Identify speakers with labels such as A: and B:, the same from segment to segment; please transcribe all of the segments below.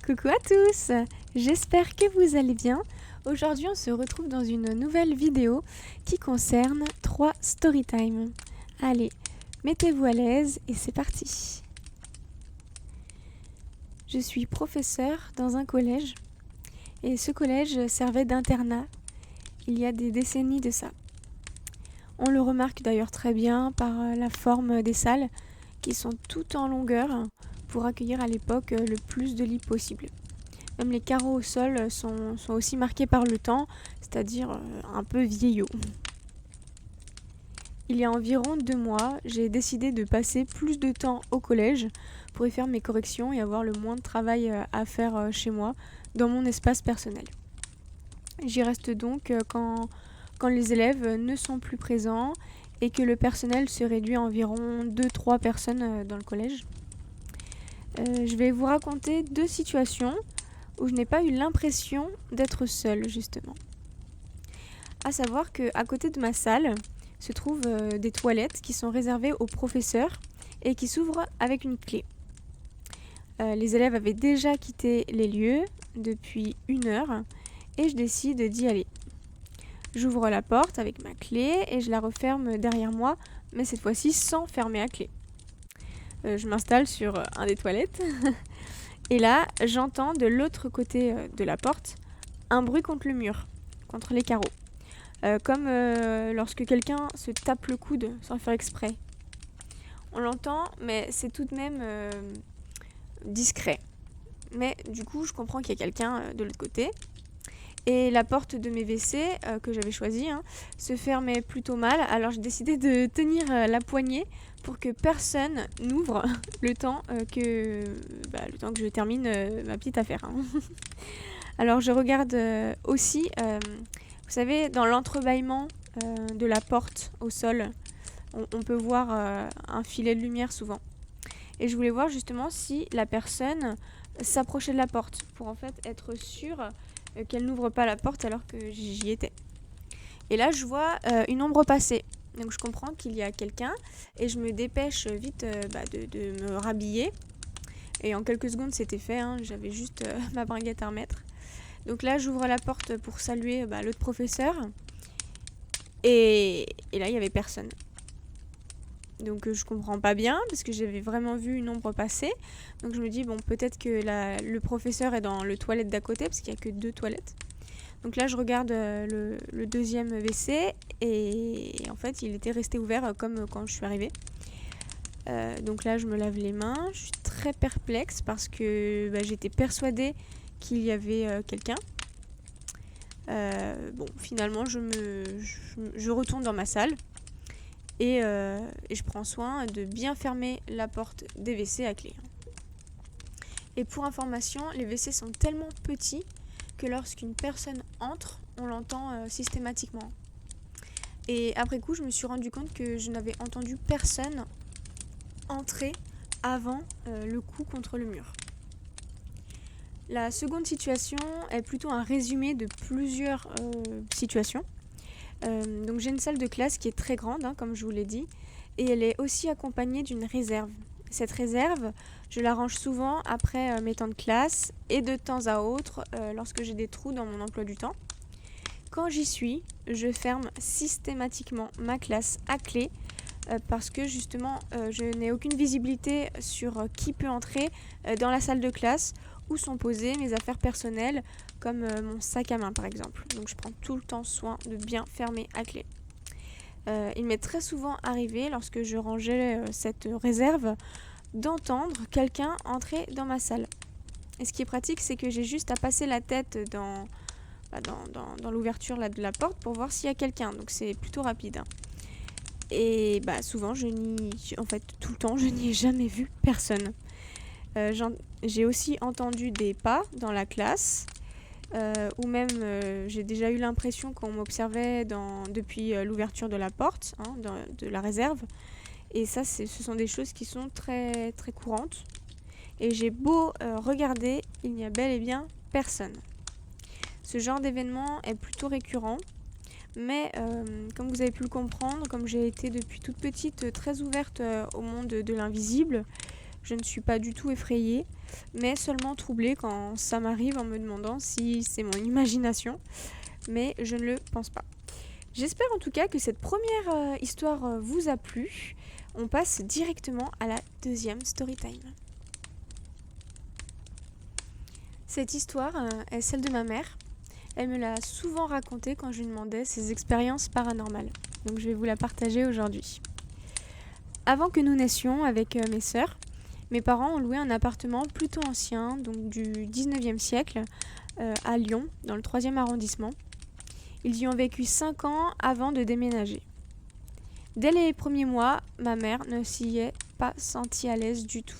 A: Coucou à tous, j'espère que vous allez bien. Aujourd'hui on se retrouve dans une nouvelle vidéo qui concerne 3 storytime. Allez, mettez-vous à l'aise et c'est parti. Je suis professeure dans un collège et ce collège servait d'internat il y a des décennies de ça. On le remarque d'ailleurs très bien par la forme des salles qui sont toutes en longueur pour accueillir à l'époque le plus de lits possible. Même les carreaux au sol sont aussi marqués par le temps, c'est-à-dire un peu vieillots. Il y a environ 2 mois, j'ai décidé de passer plus de temps au collège pour y faire mes corrections et avoir le moins de travail à faire chez moi, dans mon espace personnel. J'y reste donc quand les élèves ne sont plus présents et que le personnel se réduit à environ 2-3 personnes dans le collège. Je vais vous raconter 2 situations où je n'ai pas eu l'impression d'être seule, justement. À savoir qu'à côté de ma salle se trouvent des toilettes qui sont réservées aux professeurs et qui s'ouvrent avec une clé. Les élèves avaient déjà quitté les lieux depuis 1 heure et je décide d'y aller. J'ouvre la porte avec ma clé et je la referme derrière moi, mais cette fois-ci sans fermer à clé. Je m'installe sur un des toilettes et là, j'entends de l'autre côté de la porte un bruit contre le mur, contre les carreaux. Comme lorsque quelqu'un se tape le coude sans faire exprès. On l'entend, mais c'est tout de même discret. Mais du coup, je comprends qu'il y a quelqu'un de l'autre côté. Et la porte de mes WC, que j'avais choisie, se fermait plutôt mal. Alors j'ai décidé de tenir la poignée pour que personne n'ouvre le temps que je termine ma petite affaire. Alors je regarde aussi, vous savez, dans l'entrebâillement de la porte au sol, on peut voir un filet de lumière souvent. Et je voulais voir justement si la personne s'approchait de la porte pour en fait être sûre qu'elle n'ouvre pas la porte alors que j'y étais. Et là, je vois une ombre passer. Donc je comprends qu'il y a quelqu'un et je me dépêche vite de me rhabiller. Et en quelques secondes, c'était fait. J'avais juste ma bringuette à remettre. Donc là, j'ouvre la porte pour saluer l'autre professeur. Et là, il n'y avait personne. Donc je comprends pas bien parce que j'avais vraiment vu une ombre passer. Donc je me dis peut-être que le professeur est dans le toilette d'à côté parce qu'il n'y a que 2 toilettes. Donc là je regarde le deuxième WC et en fait il était resté ouvert comme quand je suis arrivée. Donc là je me lave les mains, je suis très perplexe parce que j'étais persuadée qu'il y avait quelqu'un. Finalement je retourne dans ma salle. Et je prends soin de bien fermer la porte des WC à clé. Et pour information, les WC sont tellement petits que lorsqu'une personne entre, on l'entend systématiquement. Et après coup, je me suis rendu compte que je n'avais entendu personne entrer avant le coup contre le mur. La seconde situation est plutôt un résumé de plusieurs situations. Donc j'ai une salle de classe qui est très grande, comme je vous l'ai dit, et elle est aussi accompagnée d'une réserve. Cette réserve, je la range souvent après mes temps de classe et de temps à autre lorsque j'ai des trous dans mon emploi du temps. Quand j'y suis, je ferme systématiquement ma classe à clé parce que justement je n'ai aucune visibilité sur qui peut entrer dans la salle de classe, où sont posées mes affaires personnelles comme mon sac à main par exemple. Donc je prends tout le temps soin de bien fermer à clé. Il m'est très souvent arrivé lorsque je rangeais cette réserve d'entendre quelqu'un entrer dans ma salle. Et ce qui est pratique, c'est que j'ai juste à passer la tête dans l'ouverture de la porte pour voir s'il y a quelqu'un. Donc c'est plutôt rapide. Et souvent, tout le temps, je n'y ai jamais vu personne. J'ai aussi entendu des pas dans la classe, ou même j'ai déjà eu l'impression qu'on m'observait depuis l'ouverture de la porte, de la réserve. Et ça, ce sont des choses qui sont très, très courantes. Et j'ai beau regarder, il n'y a bel et bien personne. Ce genre d'événement est plutôt récurrent. Mais comme vous avez pu le comprendre, comme j'ai été depuis toute petite très ouverte au monde de l'invisible, Je ne suis pas du tout effrayée, mais seulement troublée quand ça m'arrive en me demandant si c'est mon imagination, mais je ne le pense pas. J'espère en tout cas que cette première histoire vous a plu. On passe directement à la deuxième story time. Cette histoire est celle de ma mère. Elle me l'a souvent racontée quand je lui demandais ses expériences paranormales. Donc je vais vous la partager aujourd'hui. Avant que nous naissions avec mes sœurs, mes parents ont loué un appartement plutôt ancien, donc du 19e siècle, à Lyon, dans le 3e arrondissement. Ils y ont vécu 5 ans avant de déménager. Dès les premiers mois, ma mère ne s'y est pas sentie à l'aise du tout.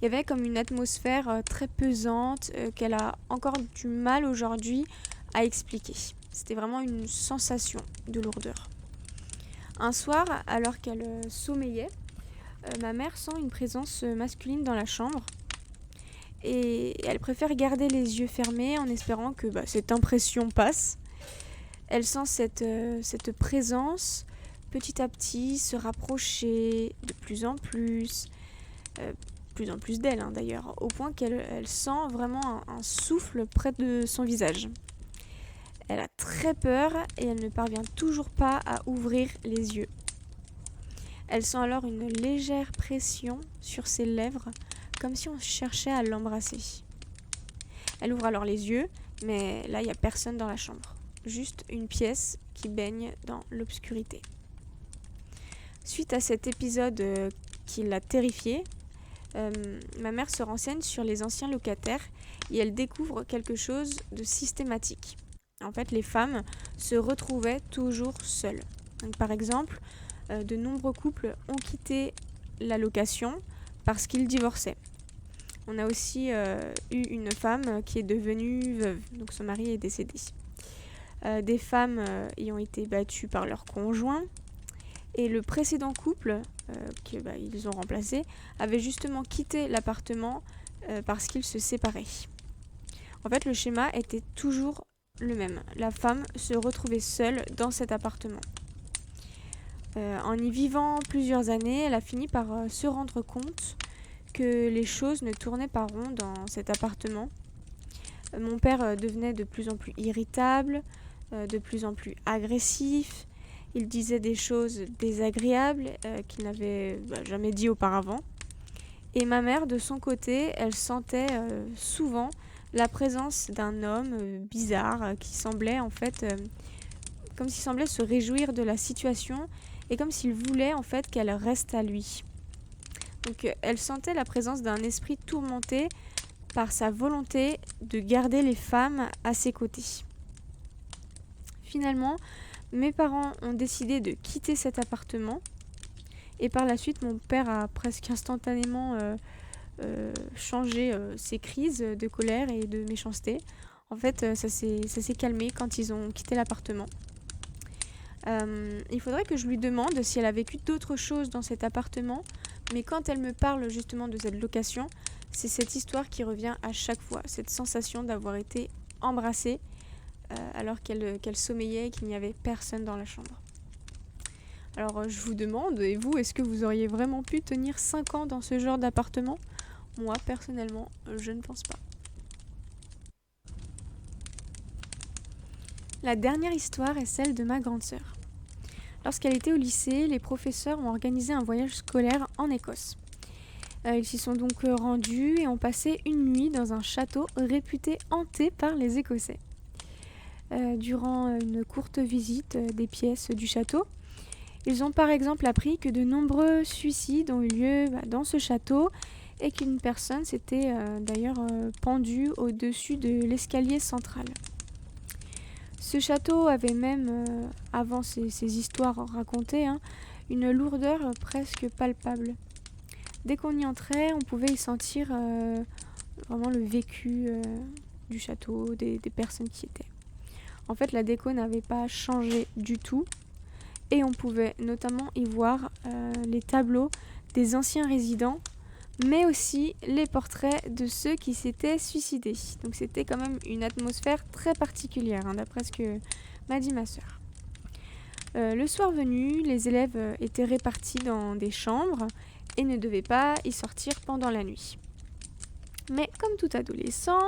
A: Il y avait comme une atmosphère très pesante qu'elle a encore du mal aujourd'hui à expliquer. C'était vraiment une sensation de lourdeur. Un soir, alors qu'elle sommeillait, ma mère sent une présence masculine dans la chambre et elle préfère garder les yeux fermés en espérant que cette impression passe. Elle sent cette présence petit à petit se rapprocher de plus en plus d'elle d'ailleurs, au point qu'elle sent vraiment un souffle près de son visage. Elle a très peur et elle ne parvient toujours pas à ouvrir les yeux. Elle sent alors une légère pression sur ses lèvres, comme si on cherchait à l'embrasser. Elle ouvre alors les yeux, mais là il n'y a personne dans la chambre. Juste une pièce qui baigne dans l'obscurité. Suite à cet épisode qui l'a terrifiée, ma mère se renseigne sur les anciens locataires et elle découvre quelque chose de systématique. En fait, les femmes se retrouvaient toujours seules. Donc, par exemple, de nombreux couples ont quitté la location parce qu'ils divorçaient. On a aussi eu une femme qui est devenue veuve, donc son mari est décédé. Des femmes y ont été battues par leur conjoint. Et le précédent couple, qu'ils ont remplacé, avait justement quitté l'appartement parce qu'ils se séparaient. En fait, le schéma était toujours le même. La femme se retrouvait seule dans cet appartement. En y vivant plusieurs années, elle a fini par se rendre compte que les choses ne tournaient pas rond dans cet appartement. Mon père devenait de plus en plus irritable, de plus en plus agressif. Il disait des choses désagréables qu'il n'avait jamais dit auparavant. Et ma mère, de son côté, elle sentait souvent la présence d'un homme bizarre qui semblait en fait, comme s'il semblait se réjouir de la situation et comme s'il voulait en fait qu'elle reste à lui. Donc elle sentait la présence d'un esprit tourmenté par sa volonté de garder les femmes à ses côtés. Finalement, mes parents ont décidé de quitter cet appartement et par la suite, mon père a presque instantanément changé ses crises de colère et de méchanceté. En fait, ça s'est calmé quand ils ont quitté l'appartement. Il faudrait que je lui demande si elle a vécu d'autres choses dans cet appartement, mais quand elle me parle justement de cette location, c'est cette histoire qui revient à chaque fois, cette sensation d'avoir été embrassée alors qu'elle sommeillait et qu'il n'y avait personne dans la chambre. Alors je vous demande, et vous, est-ce que vous auriez vraiment pu tenir 5 ans dans ce genre d'appartement ? Moi, personnellement, je ne pense pas. La dernière histoire est celle de ma grande sœur. Lorsqu'elle était au lycée, les professeurs ont organisé un voyage scolaire en Écosse. Ils s'y sont donc rendus et ont passé une nuit dans un château réputé hanté par les Écossais. Durant une courte visite des pièces du château, ils ont par exemple appris que de nombreux suicides ont eu lieu dans ce château et qu'une personne s'était d'ailleurs pendue au-dessus de l'escalier central. Ce château avait même, avant ces histoires racontées, une lourdeur presque palpable. Dès qu'on y entrait, on pouvait y sentir vraiment le vécu du château, des personnes qui y étaient. En fait, la déco n'avait pas changé du tout et on pouvait notamment y voir les tableaux des anciens résidents, mais aussi les portraits de ceux qui s'étaient suicidés. Donc c'était quand même une atmosphère très particulière, d'après ce que m'a dit ma sœur. Le soir venu, les élèves étaient répartis dans des chambres et ne devaient pas y sortir pendant la nuit. Mais comme tout adolescent,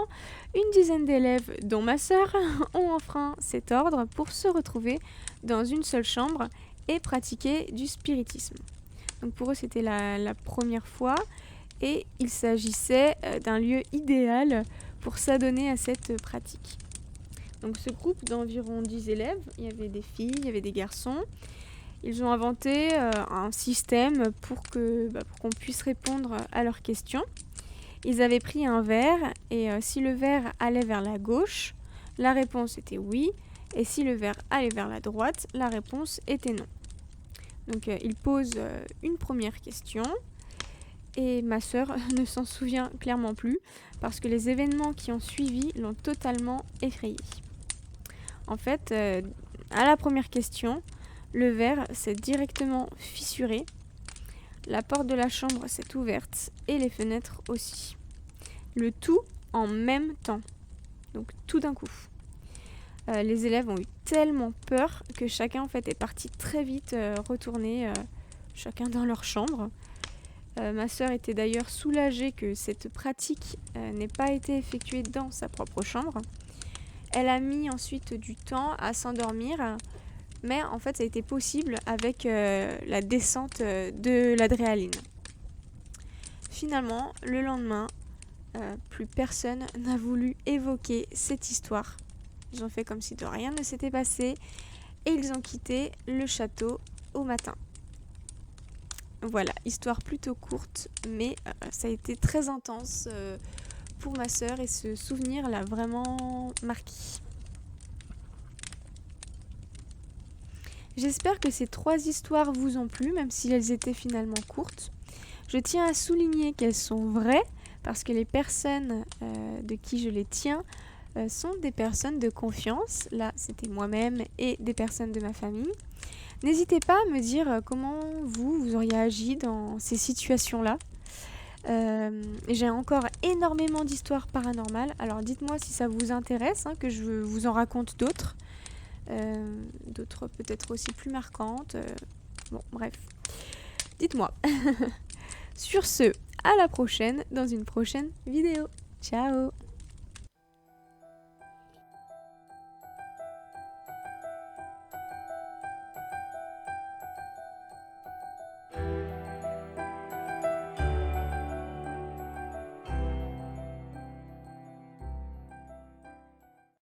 A: une dizaine d'élèves, dont ma sœur, ont enfreint cet ordre pour se retrouver dans une seule chambre et pratiquer du spiritisme. Donc pour eux, c'était la première fois et il s'agissait d'un lieu idéal pour s'adonner à cette pratique. Donc ce groupe d'environ 10 élèves, il y avait des filles, il y avait des garçons. Ils ont inventé un système pour qu'on puisse répondre à leurs questions. Ils avaient pris un verre et si le verre allait vers la gauche, la réponse était oui. Et si le verre allait vers la droite, la réponse était non. Donc ils posent une première question et ma sœur ne s'en souvient clairement plus parce que les événements qui ont suivi l'ont totalement effrayée. En fait, à la première question, le verre s'est directement fissuré. La porte de la chambre s'est ouverte et les fenêtres aussi. Le tout en même temps. Donc tout d'un coup. Les élèves ont eu tellement peur que chacun en fait est parti très vite retourner chacun dans leur chambre. Ma sœur était d'ailleurs soulagée que cette pratique n'ait pas été effectuée dans sa propre chambre. Elle a mis ensuite du temps à s'endormir. Mais en fait, ça a été possible avec la descente de l'adrénaline. Finalement, le lendemain, plus personne n'a voulu évoquer cette histoire. Ils ont fait comme si de rien ne s'était passé et ils ont quitté le château au matin. Voilà, histoire plutôt courte, mais ça a été très intense pour ma sœur et ce souvenir l'a vraiment marqué. J'espère que ces 3 histoires vous ont plu, même si elles étaient finalement courtes. Je tiens à souligner qu'elles sont vraies, parce que les personnes de qui je les tiens sont des personnes de confiance. Là, c'était moi-même et des personnes de ma famille. N'hésitez pas à me dire comment vous auriez agi dans ces situations-là. J'ai encore énormément d'histoires paranormales, alors dites-moi si ça vous intéresse, que je vous en raconte d'autres. D'autres peut-être aussi plus marquantes. Bon, bref. Dites-moi. Sur ce, à la prochaine dans une prochaine vidéo. Ciao!